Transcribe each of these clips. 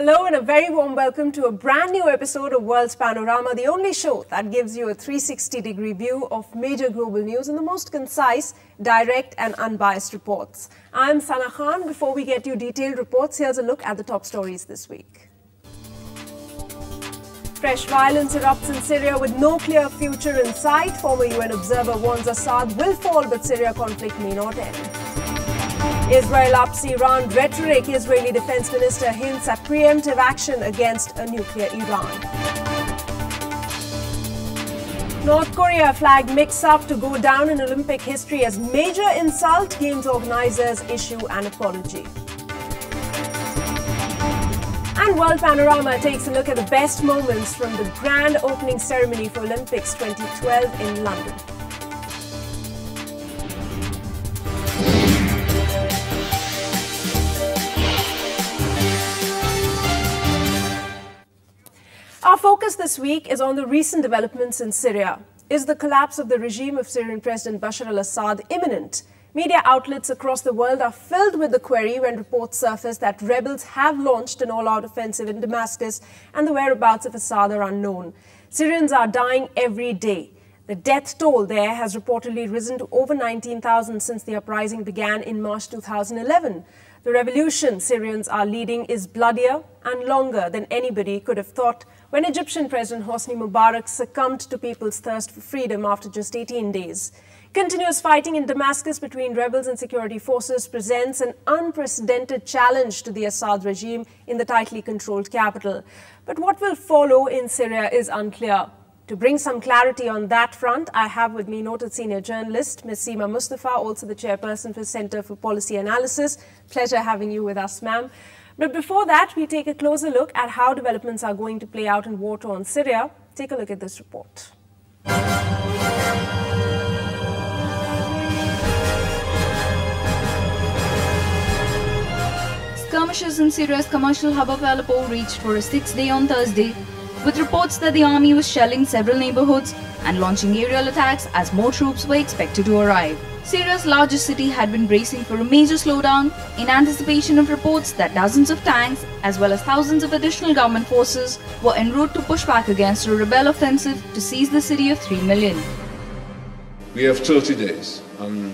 Hello and a very warm welcome to a brand new episode of World's Panorama, the only show that gives you a 360-degree view of major global news in the most concise, direct and unbiased reports. I'm Sana Khan. Before we get you detailed reports, here's a look at the top stories this week. Fresh violence erupts in Syria with no clear future in sight. Former UN observer warns Assad will fall, but Syria conflict may not end. Israel ups Iran rhetoric. Israeli Defense Minister hints at preemptive action against a nuclear Iran. North Korea flag mix-up to go down in Olympic history as major insult. Games organizers issue an apology. And World Panorama takes a look at the best moments from the grand opening ceremony for Olympics 2012 in London. Our focus this week is on the recent developments in Syria. Is the collapse of the regime of Syrian President Bashar al-Assad imminent? Media outlets across the world are filled with the query when reports surface that rebels have launched an all-out offensive in Damascus and the whereabouts of Assad are unknown. Syrians are dying every day. The death toll there has reportedly risen to over 19,000 since the uprising began in March 2011. The revolution Syrians are leading is bloodier and longer than anybody could have thought when Egyptian President Hosni Mubarak succumbed to people's thirst for freedom after just 18 days. Continuous fighting in Damascus between rebels and security forces presents an unprecedented challenge to the Assad regime in the tightly controlled capital. But what will follow in Syria is unclear. To bring some clarity on that front, I have with me noted senior journalist Massimo Mustafa, also the chairperson for Center for Policy Analysis. Pleasure having you with us, ma'am. But before that, we take a closer look at how developments are going to play out in war-torn Syria. Take a look at this report. Skirmishes in Syria's commercial hub of Aleppo reached for a sixth day on Thursday, with reports that the army was shelling several neighborhoods and launching aerial attacks as more troops were expected to arrive. Syria's largest city had been bracing for a major slowdown in anticipation of reports that dozens of tanks, as well as thousands of additional government forces, were en route to push back against a rebel offensive to seize the city of 3 million. We have 30 days and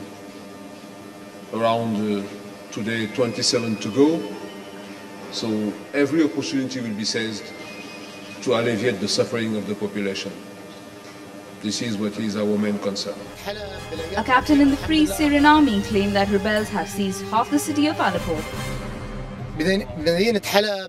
around today 27 to go, so every opportunity will be seized to alleviate the suffering of the population. This is what is our main concern. A captain in the Free Syrian Army claimed that rebels have seized half the city of Aleppo.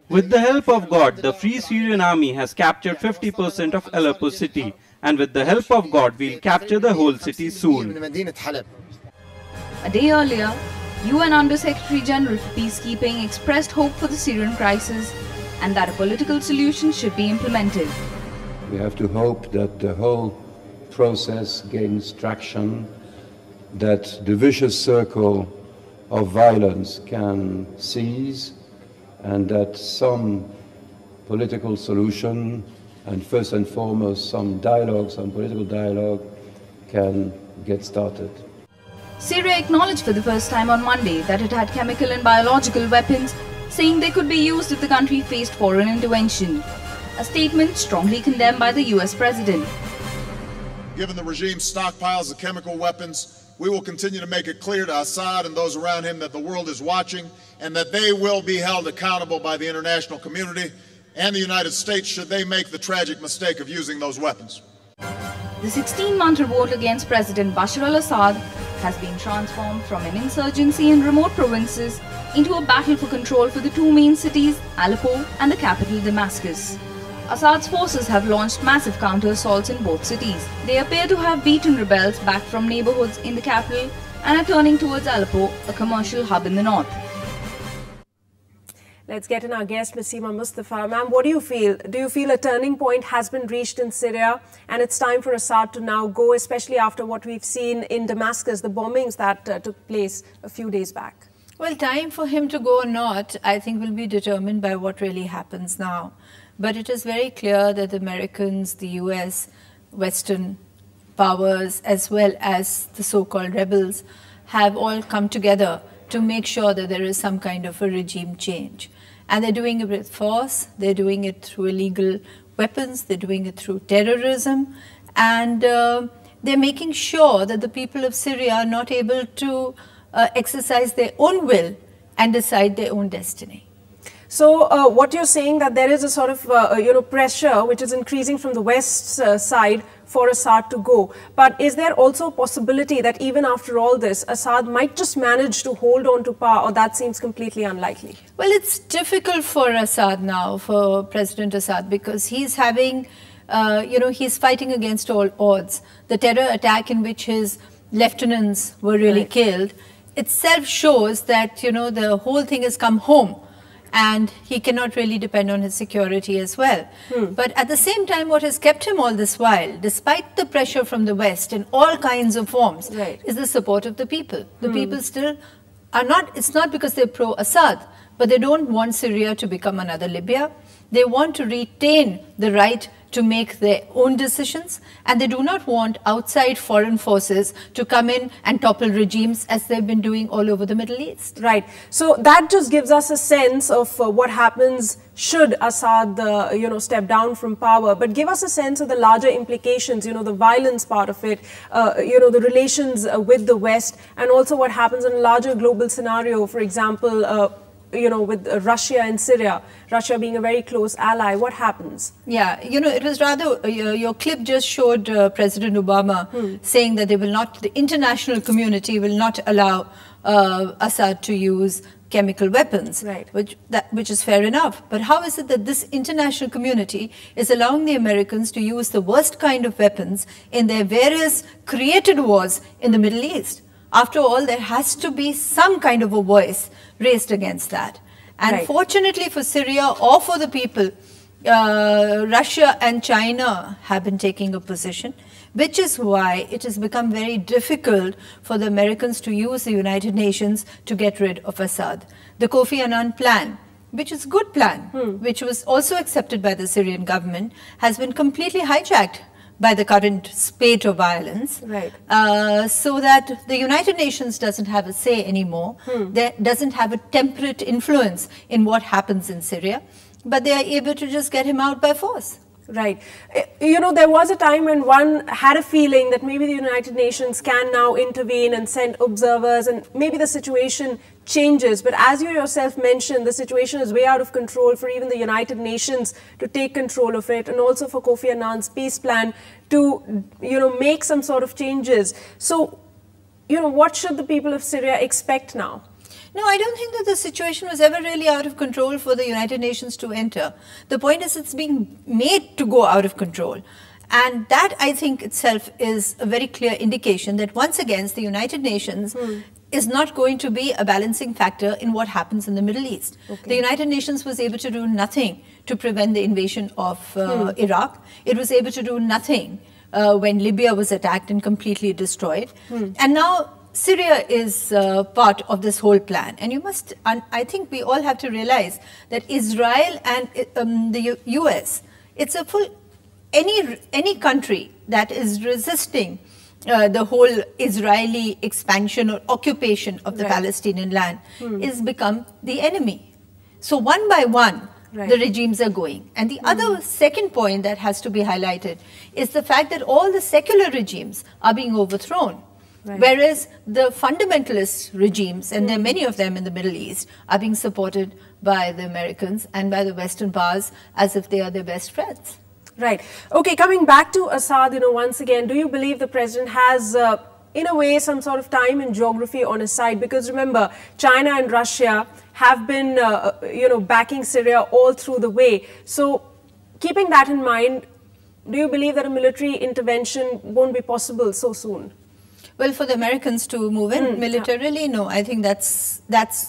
With the help of God, the Free Syrian Army has captured 50% of Aleppo city, and with the help of God, we'll capture the whole city soon. A day earlier, UN Under-Secretary General for Peacekeeping expressed hope for the Syrian crisis and that a political solution should be implemented. We have to hope that the whole process gains traction, that the vicious circle of violence can cease, and that some political solution, and first and foremost some dialogue, some political dialogue, can get started. Syria acknowledged for the first time on Monday that it had chemical and biological weapons, saying they could be used if the country faced foreign intervention. A statement strongly condemned by the US president. Given the regime's stockpiles of chemical weapons, we will continue to make it clear to Assad and those around him that the world is watching and that they will be held accountable by the international community and the United States should they make the tragic mistake of using those weapons. The 16-month revolt against President Bashar al-Assad has been transformed from an insurgency in remote provinces into a battle for control for the two main cities, Aleppo and the capital Damascus. Assad's forces have launched massive counter-assaults in both cities. They appear to have beaten rebels back from neighborhoods in the capital and are turning towards Aleppo, a commercial hub in the north. Let's get in our guest, Massimo Mustafa. Ma'am, what do you feel? Do you feel a turning point has been reached in Syria and it's time for Assad to now go, especially after what we've seen in Damascus, the bombings that took place a few days back? Well, time for him to go or not, I think, will be determined by what really happens now. But it is very clear that the Americans, the US, Western powers, as well as the so-called rebels, have all come together to make sure that there is some kind of a regime change. And they're doing it with force, they're doing it through illegal weapons, they're doing it through terrorism, and they're making sure that the people of Syria are not able to exercise their own will and decide their own destiny. So what you're saying that there is a sort of pressure which is increasing from the West's side for Assad to go. But is there also a possibility that even after all this, Assad might just manage to hold on to power, or that seems completely unlikely? Well, it's difficult for Assad now, for President Assad, because he's having, he's fighting against all odds. The terror attack in which his lieutenants were really killed itself shows that, the whole thing has come home. And he cannot really depend on his security as well. But at the same time, what has kept him all this while, despite the pressure from the West in all kinds of forms, is the support of the people. The people still are not, it's not because they're pro-Assad, but they don't want Syria to become another Libya. They want to retain the right to make their own decisions, and they do not want outside foreign forces to come in and topple regimes as they've been doing all over the Middle East. Right. So that just gives us a sense of what happens should Assad, step down from power. But give us a sense of the larger implications, the violence part of it, the relations with the West, and also what happens in a larger global scenario, for example, with Russia and Syria, Russia being a very close ally, what happens? Yeah, it was rather, your clip just showed President Obama saying that they will not, the international community will not allow Assad to use chemical weapons, which is fair enough. But how is it that this international community is allowing the Americans to use the worst kind of weapons in their various created wars in the Middle East? After all, there has to be some kind of a voice raised against that. And fortunately for Syria or for the people, Russia and China have been taking a position, which is why it has become very difficult for the Americans to use the United Nations to get rid of Assad. The Kofi Annan plan, which is a good plan, which was also accepted by the Syrian government, has been completely hijacked by the current spate of violence, so that the United Nations doesn't have a say anymore, doesn't have a temperate influence in what happens in Syria, but they are able to just get him out by force. Right. There was a time when one had a feeling that maybe the United Nations can now intervene and send observers, and maybe the situation changes. But as you yourself mentioned, the situation is way out of control for even the United Nations to take control of it, and also for Kofi Annan's peace plan to, make some sort of changes. So, what should the people of Syria expect now? No, I don't think that the situation was ever really out of control for the United Nations to enter. The point is it's being made to go out of control. And that, I think, itself is a very clear indication that once again, the United Nations is not going to be a balancing factor in what happens in the Middle East. The United Nations was able to do nothing to prevent the invasion of Iraq. It was able to do nothing when Libya was attacked and completely destroyed. And now Syria is part of this whole plan, and I think we all have to realize that Israel and the US, it's a full, any country that is resisting the whole Israeli expansion or occupation of the Palestinian land is become the enemy. So one by one, the regimes are going. And the other second point that has to be highlighted is the fact that all the secular regimes are being overthrown. Whereas the fundamentalist regimes, and there are many of them in the Middle East, are being supported by the Americans and by the Western powers as if they are their best friends. Right. Okay, coming back to Assad, once again, do you believe the president has, in a way, some sort of time and geography on his side? Because remember, China and Russia have been, backing Syria all through the way. So, keeping that in mind, do you believe that a military intervention won't be possible so soon? Well, for the Americans to move in militarily, no. I think that's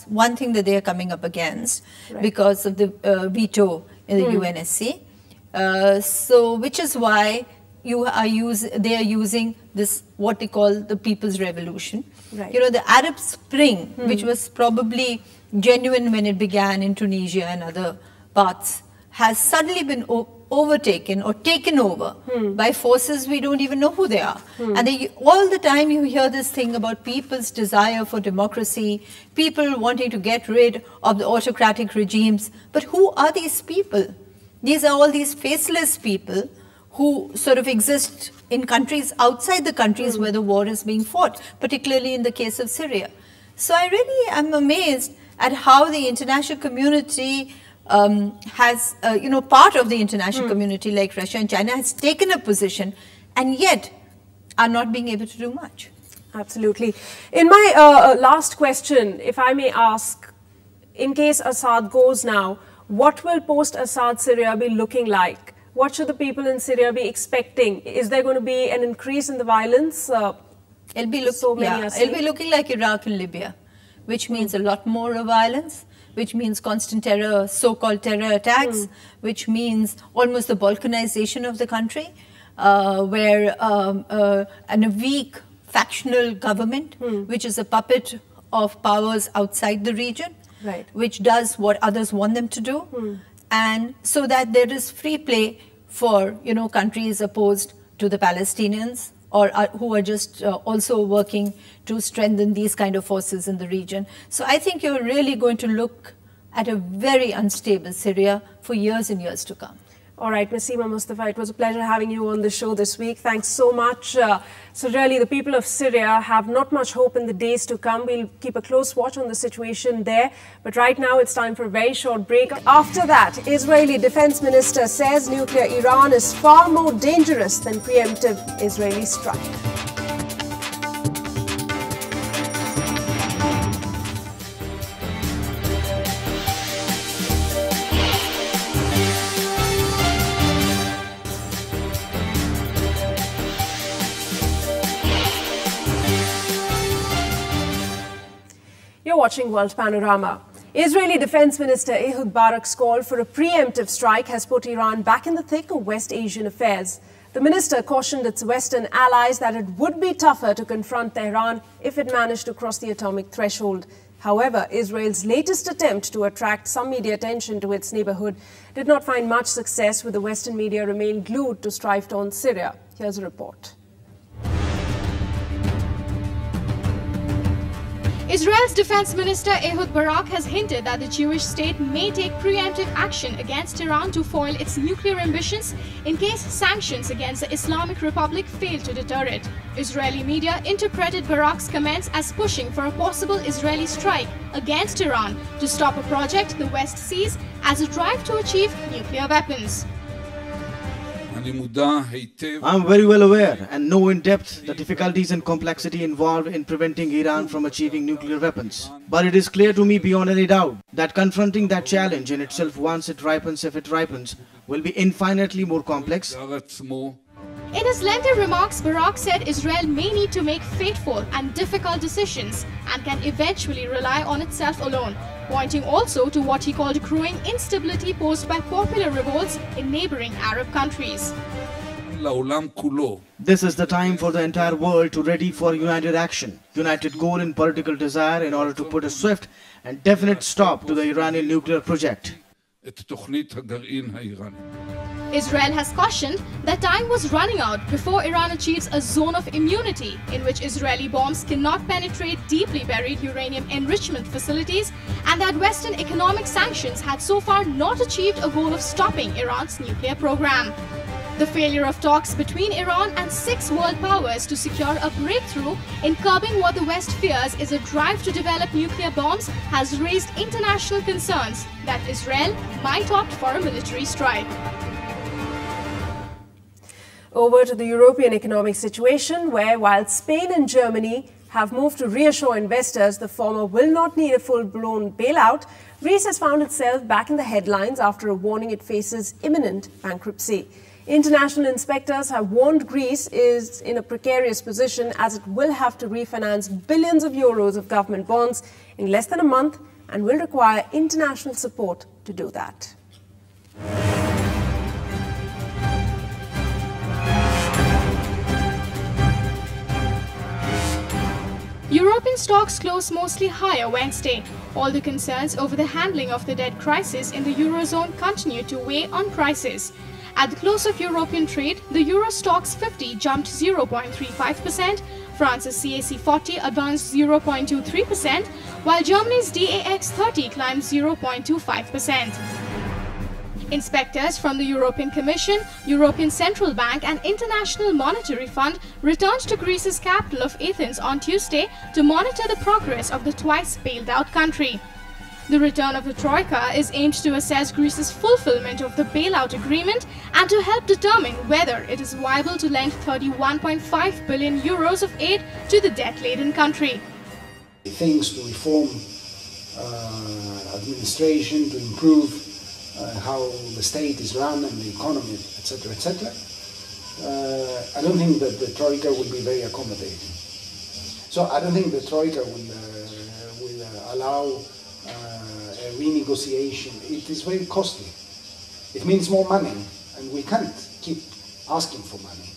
one thing that they are coming up against because of the veto in the UNSC. So, which is why they are using this, what they call the People's Revolution. The Arab Spring, which was probably genuine when it began in Tunisia and other parts, has suddenly been overtaken or taken over by forces we don't even know who they are. And all the time you hear this thing about people's desire for democracy, people wanting to get rid of the autocratic regimes. But who are these people? These are all these faceless people who sort of exist in countries outside the countries where the war is being fought, particularly in the case of Syria. So I really am amazed at how the international community has, part of the international community like Russia and China has taken a position and yet are not being able to do much. Absolutely. In my last question, if I may ask, in case Assad goes now, what will post-Assad Syria be looking like? What should the people in Syria be expecting? Is there going to be an increase in the violence? It'll be looking like Iraq and Libya, which means a lot more violence, which means constant terror, so-called terror attacks, which means almost the balkanization of the country, where a weak factional government, which is a puppet of powers outside the region, which does what others want them to do, and so that there is free play for countries opposed to the Palestinians or who are just also working to strengthen these kind of forces in the region. So I think you're really going to look at a very unstable Syria for years and years to come. All right, Massimo Mustafa, it was a pleasure having you on the show this week. Thanks so much. So really, the people of Syria have not much hope in the days to come. We'll keep a close watch on the situation there. But right now, it's time for a very short break. After that, Israeli Defense Minister says nuclear Iran is far more dangerous than preemptive Israeli strike. You're watching World Panorama. Israeli Defense Minister Ehud Barak's call for a preemptive strike has put Iran back in the thick of West Asian affairs. The minister cautioned its Western allies that it would be tougher to confront Tehran if it managed to cross the atomic threshold. However, Israel's latest attempt to attract some media attention to its neighborhood did not find much success, with the Western media remain glued to strife on Syria. Here's a report. Israel's defense minister Ehud Barak has hinted that the Jewish state may take preemptive action against Iran to foil its nuclear ambitions in case sanctions against the Islamic Republic fail to deter it. Israeli media interpreted Barak's comments as pushing for a possible Israeli strike against Iran to stop a project the West sees as a drive to achieve nuclear weapons. I am very well aware and know in depth the difficulties and complexity involved in preventing Iran from achieving nuclear weapons. But it is clear to me beyond any doubt that confronting that challenge in itself, once it ripens, if it ripens, will be infinitely more complex. In his lengthy remarks, Barak said Israel may need to make fateful and difficult decisions and can eventually rely on itself alone, pointing also to what he called growing instability posed by popular revolts in neighboring Arab countries. This is the time for the entire world to ready for united action, united goal and political desire in order to put a swift and definite stop to the Iranian nuclear project. Israel has cautioned that time was running out before Iran achieves a zone of immunity in which Israeli bombs cannot penetrate deeply buried uranium enrichment facilities, and that Western economic sanctions had so far not achieved a goal of stopping Iran's nuclear program. The failure of talks between Iran and 6 world powers to secure a breakthrough in curbing what the West fears is a drive to develop nuclear bombs has raised international concerns that Israel might opt for a military strike. Over to the European economic situation, where while Spain and Germany have moved to reassure investors the former will not need a full-blown bailout, Greece has found itself back in the headlines after a warning it faces imminent bankruptcy. International inspectors have warned Greece is in a precarious position as it will have to refinance billions of euros of government bonds in less than a month and will require international support to do that. European stocks closed mostly higher Wednesday. All the concerns over the handling of the debt crisis in the Eurozone continue to weigh on prices. At the close of European trade, the Euro Stoxx 50 jumped 0.35%, France's CAC 40 advanced 0.23%, while Germany's DAX 30 climbed 0.25%. Inspectors from the European Commission, European Central Bank and International Monetary Fund returned to Greece's capital of Athens on Tuesday to monitor the progress of the twice bailed-out country. The return of the Troika is aimed to assess Greece's fulfillment of the bailout agreement and to help determine whether it is viable to lend 31.5 billion euros of aid to the debt-laden country. Things to reform administration, to improve how the state is run and the economy, etc., etc. I don't think that the Troika will be very accommodating. So I don't think the Troika will allow a renegotiation. It is very costly. It means more money, and we can't keep asking for money.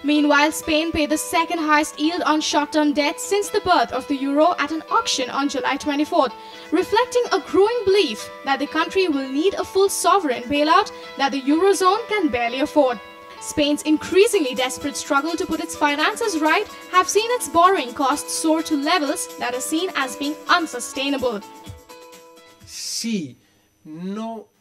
Meanwhile, Spain paid the second highest yield on short-term debt since the birth of the euro at an auction on July 24th, reflecting a growing belief that the country will need a full sovereign bailout that the eurozone can barely afford. Spain's increasingly desperate struggle to put its finances right have seen its borrowing costs soar to levels that are seen as being unsustainable.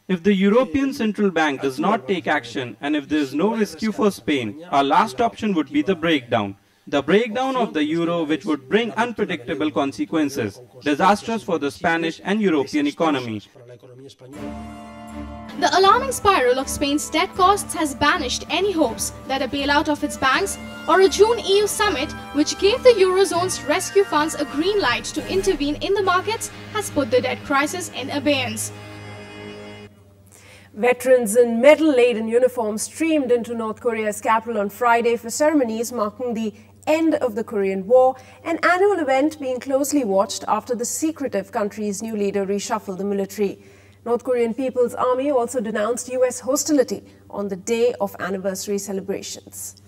If the European Central Bank does not take action and if there is no rescue for Spain, our last option would be the breakdown. The breakdown of the euro, which would bring unpredictable consequences, disastrous for the Spanish and European economy. The alarming spiral of Spain's debt costs has banished any hopes that a bailout of its banks or a June EU summit, which gave the Eurozone's rescue funds a green light to intervene in the markets, has put the debt crisis in abeyance. Veterans in medal-laden uniforms streamed into North Korea's capital on Friday for ceremonies marking the end of the Korean War, an annual event being closely watched after the secretive country's new leader reshuffled the military. North Korean People's Army also denounced US hostility on the day of anniversary celebrations.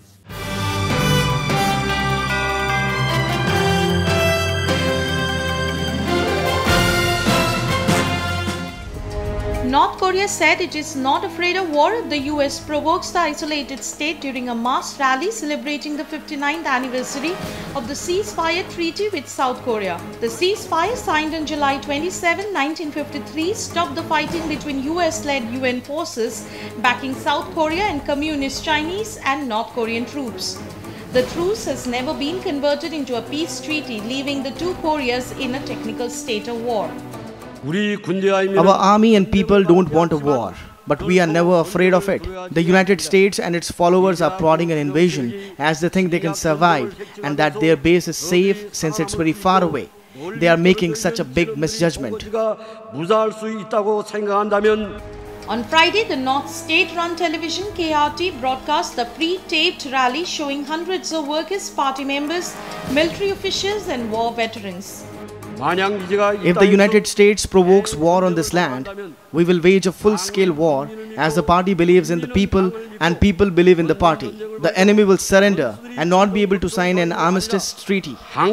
North Korea said it is not afraid of war if the US provokes the isolated state during a mass rally celebrating the 59th anniversary of the ceasefire treaty with South Korea. The ceasefire signed on July 27, 1953 stopped the fighting between US-led UN forces backing South Korea and Communist Chinese and North Korean troops. The truce has never been converted into a peace treaty, leaving the two Koreas in a technical state of war. Our army and people don't want a war, but we are never afraid of it. The United States and its followers are plotting an invasion as they think they can survive and that their base is safe since it's very far away. They are making such a big misjudgment. On Friday, the North state-run television KRT broadcast the pre-taped rally showing hundreds of workers, party members, military officials and war veterans. If the United States provokes war on this land, we will wage a full-scale war as the party believes in the people and people believe in the party. The enemy will surrender and not be able to sign an armistice treaty. A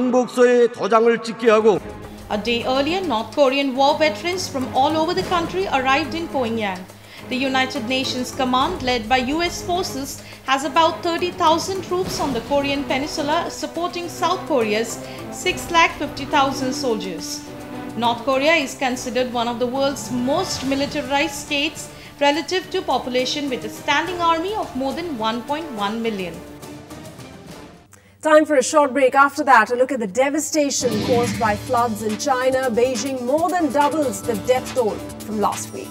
day earlier, North Korean war veterans from all over the country arrived in Pyongyang. The United Nations Command, led by US forces, has about 30,000 troops on the Korean peninsula supporting South Korea's 650,000 soldiers. North Korea is considered one of the world's most militarized states relative to population, with a standing army of more than 1.1 million. Time for a short break. After that, a look at the devastation caused by floods in China. Beijing more than doubles the death toll from last week.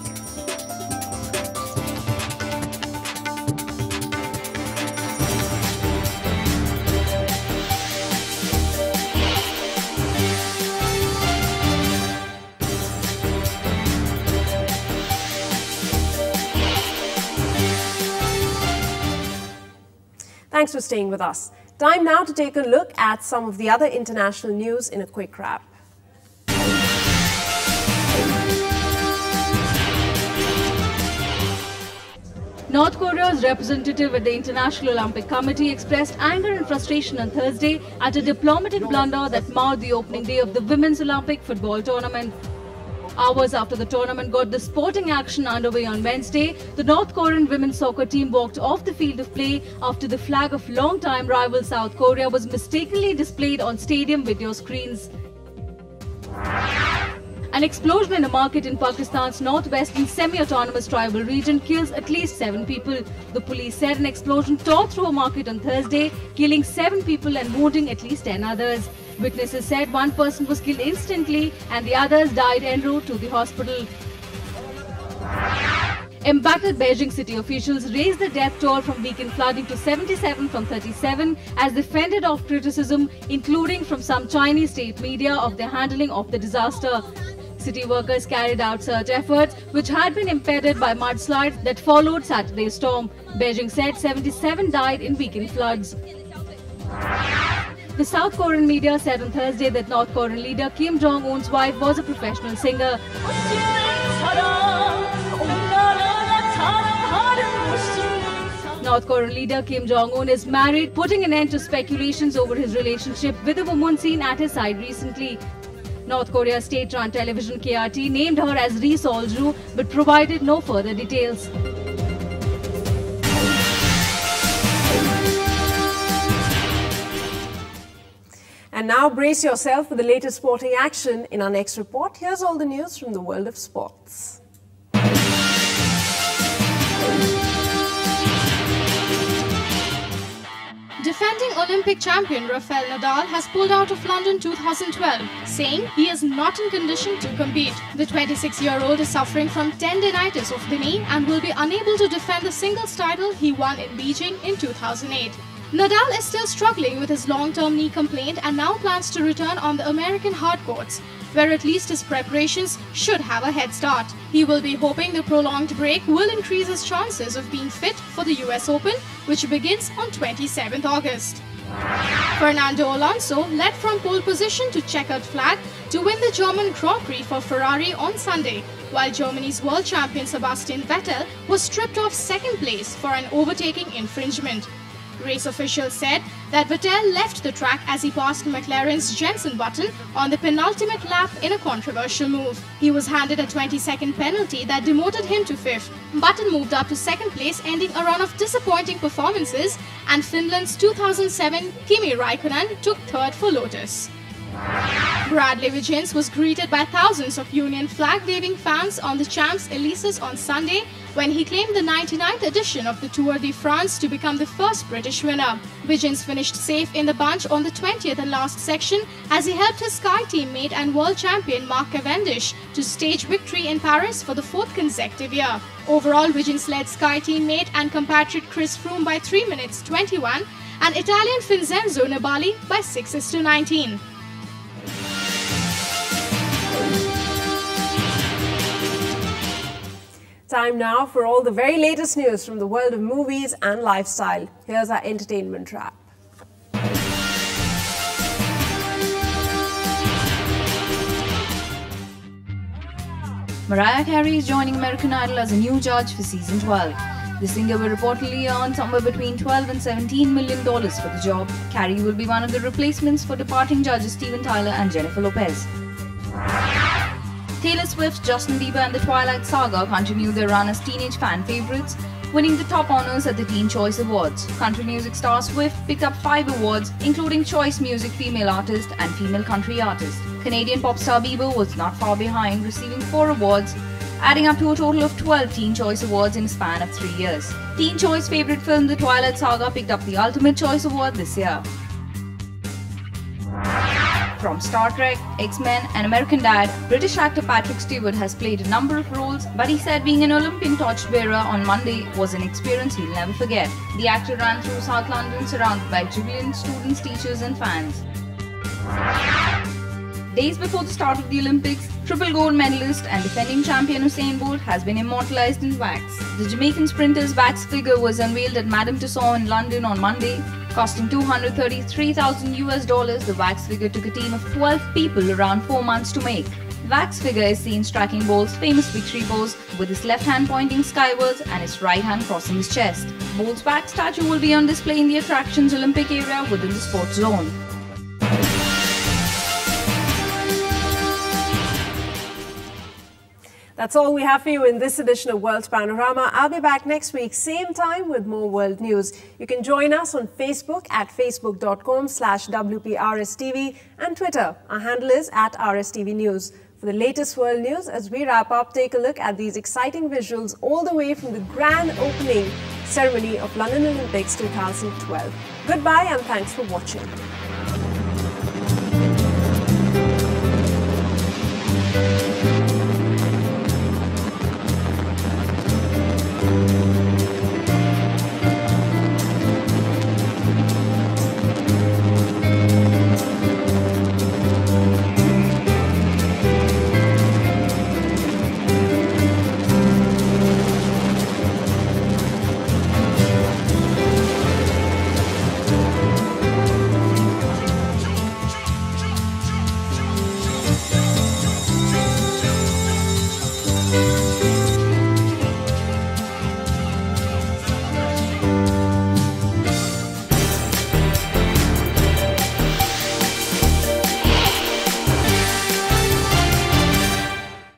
Thanks for staying with us. Time now to take a look at some of the other international news in a quick wrap. North Korea's representative at the International Olympic Committee expressed anger and frustration on Thursday at a diplomatic blunder that marred the opening day of the Women's Olympic football tournament. Hours after the tournament got the sporting action underway on Wednesday, the North Korean women's soccer team walked off the field of play after the flag of long-time rival South Korea was mistakenly displayed on stadium video screens. An explosion in a market in Pakistan's northwestern semi-autonomous tribal region kills at least 7 people. The police said an explosion tore through a market on Thursday, killing 7 people and wounding at least 10 others. Witnesses said one person was killed instantly and the others died en route to the hospital. Embattled Beijing city officials raised the death toll from weekend flooding to 77 from 37 as they fended off criticism, including from some Chinese state media, of their handling of the disaster. City workers carried out search efforts, which had been impeded by mudslides that followed Saturday's storm. Beijing said 77 died in weekend floods. The South Korean media said on Thursday that North Korean leader Kim Jong-un's wife was a professional singer. North Korean leader Kim Jong-un is married, putting an end to speculations over his relationship with a woman seen at his side recently. North Korea's state-run television KRT named her as Ri Sol-ju but provided no further details. And now brace yourself for the latest sporting action in our next report. Here's all the news from the world of sports. Defending Olympic champion Rafael Nadal has pulled out of London 2012, saying he is not in condition to compete. The 26-year-old is suffering from tendinitis of the knee and will be unable to defend the singles title he won in Beijing in 2008. Nadal is still struggling with his long-term knee complaint and now plans to return on the American hard courts, where at least his preparations should have a head start. He will be hoping the prolonged break will increase his chances of being fit for the US Open, which begins on 27th August. Fernando Alonso led from pole position to checkered flag to win the German Grand Prix for Ferrari on Sunday, while Germany's world champion Sebastian Vettel was stripped of second place for an overtaking infringement. Race officials said that Vettel left the track as he passed McLaren's Jenson Button on the penultimate lap in a controversial move. He was handed a 20-second penalty that demoted him to 5th. Button moved up to 2nd place, ending a run of disappointing performances, and Finland's 2007 Kimi Raikkonen took 3rd for Lotus. Bradley Wiggins was greeted by thousands of Union flag-waving fans on the Champs-Élysées on Sunday when he claimed the 99th edition of the Tour de France to become the first British winner. Wiggins finished safe in the bunch on the 20th and last section as he helped his Sky teammate and world champion Mark Cavendish to stage victory in Paris for the 4th consecutive year. Overall, Wiggins led Sky teammate and compatriot Chris Froome by 3 minutes 21 and Italian Vincenzo Nibali by 6:19. Time now for all the very latest news from the world of movies and lifestyle. Here's our entertainment wrap. Mariah Carey is joining American Idol as a new judge for season 12. The singer will reportedly earn somewhere between $12 and $17 million for the job. Carey will be one of the replacements for departing judges Steven Tyler and Jennifer Lopez. Taylor Swift, Justin Bieber and the Twilight Saga continue their run as teenage fan favorites, winning the top honors at the Teen Choice Awards. Country music star Swift picked up 5 awards, including Choice Music Female Artist and Female Country Artist. Canadian pop star Bieber was not far behind, receiving 4 awards, adding up to a total of 12 Teen Choice Awards in a span of 3 years. Teen Choice favorite film The Twilight Saga picked up the Ultimate Choice Award this year. From Star Trek, X-Men and American Dad, British actor Patrick Stewart has played a number of roles, but he said being an Olympian torchbearer on Monday was an experience he'll never forget. The actor ran through South London surrounded by jubilant students, teachers and fans. Days before the start of the Olympics, triple gold medalist and defending champion Usain Bolt has been immortalized in wax. The Jamaican sprinter's wax figure was unveiled at Madame Tussauds in London on Monday. Costing $233,000, the wax figure took a team of 12 people around 4 months to make. The wax figure is seen striking Bolt's famous victory pose with his left hand pointing skywards and his right hand crossing his chest. Bolt's wax statue will be on display in the attraction's Olympic area within the sports zone. That's all we have for you in this edition of World Panorama. I'll be back next week, same time, with more world news. You can join us on Facebook at facebook.com/WPRSTV and Twitter. Our handle is @RSTV News. For the latest world news, as we wrap up, take a look at these exciting visuals all the way from the grand opening ceremony of London Olympics 2012. Goodbye and thanks for watching.